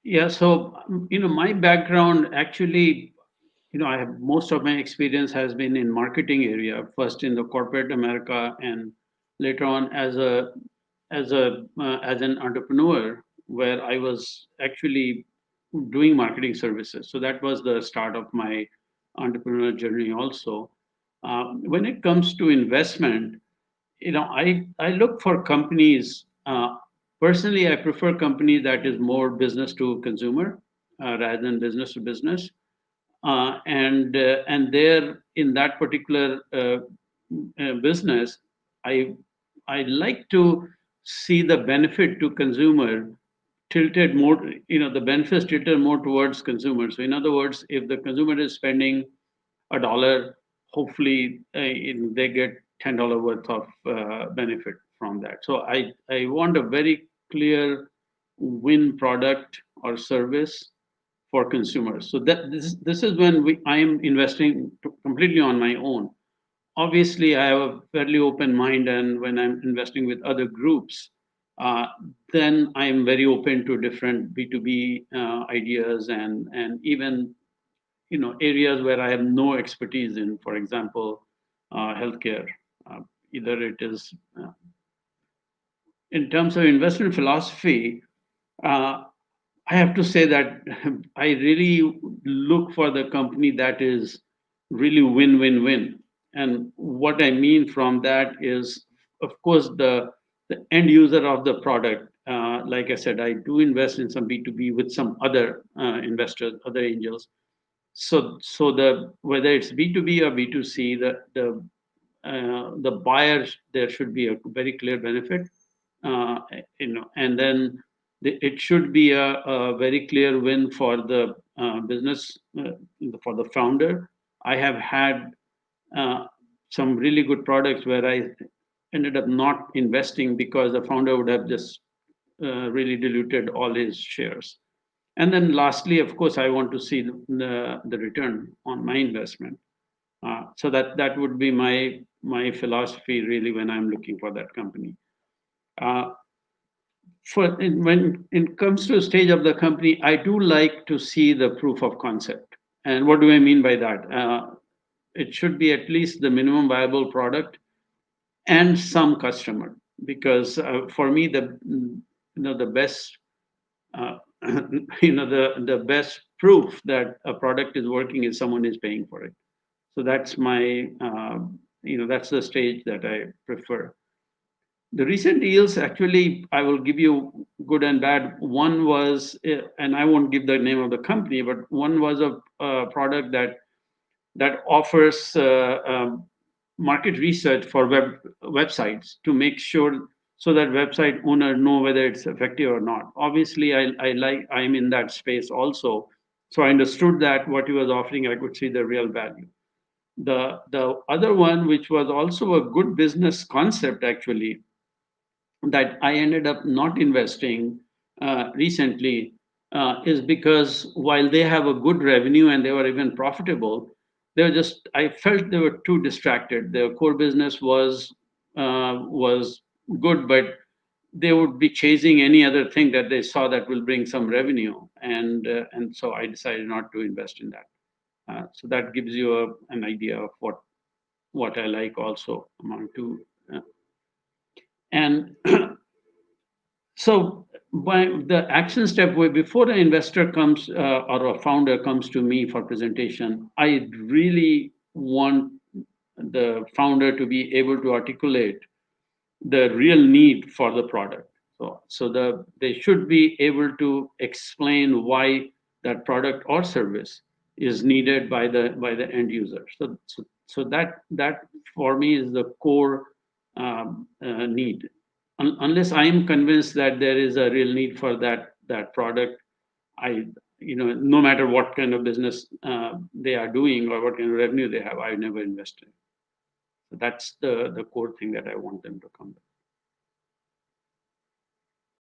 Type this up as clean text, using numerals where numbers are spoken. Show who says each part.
Speaker 1: Yeah, so my background actually, I have most of my experience has been in marketing area, first in the corporate America, and later on as an entrepreneur, where I was actually doing marketing services. So that was the start of my entrepreneurial journey. Also, when it comes to investment, I look for companies. Personally, I prefer company that is more business to consumer rather than business to business. And there in that particular business, I I like to see the benefit to consumer tilted more. The benefits tilted more towards consumer. So in other words, if the consumer is spending $1, hopefully they get $10 worth of benefit from that. So I want a very clear win product or service for consumers. So that this is when I am investing completely on my own. Obviously, I have a fairly open mind, and when I'm investing with other groups, uh, then I'm very open to different B2B ideas, and even areas where I have no expertise in. For example, healthcare. Uh, Either it is in terms of investment philosophy. Uh, I have to say that I really look for the company that is really win-win-win. And what I mean from that is, of course, the end user of the product. Like I said, I do invest in some B2B with some other investors, other angels. So the whether it's B2B or B2C, the buyers, there should be a very clear benefit, uh, and then it should be a very clear win for the business, for the founder. I have had uh, some really good products where I ended up not investing because the founder would have just really diluted all his shares. And then lastly, of course, I want to see the return on my investment. So that would be my philosophy really when I'm looking for that company. Uh, when it comes to a stage of the company, I do like to see the proof of concept. And what do I mean by that? It should be at least the minimum viable product and some customer, because for me the best uh, the best proof that a product is working is someone is paying for it. So that's my that's the stage that I prefer. The recent deals, actually, I will give you good and bad. One was, and I won't give the name of the company, but one was a product that offers market research for websites to make sure, so that website owner know whether it's effective or not. Obviously, I'm in that space also, so I understood that what he was offering, I could see the real value. The other one, which was also a good business concept actually, that I ended up not investing recently, is because while they have a good revenue and they were even profitable, they were just, I felt they were too distracted. Their core business was good, but they would be chasing any other thing that they saw that will bring some revenue, and so I decided not to invest in that. So that gives you an idea of what I like also among two. And So, by the action step way, before an investor comes or a founder comes to me for presentation, I really want the founder to be able to articulate the real need for the product. So they should be able to explain why that product or service is needed by the end user. So that for me is the core need. Unless I am convinced that there is a real need for that product, I no matter what kind of business they are doing or what kind of revenue they have, I never invested. So that's the core thing that I want them to come with.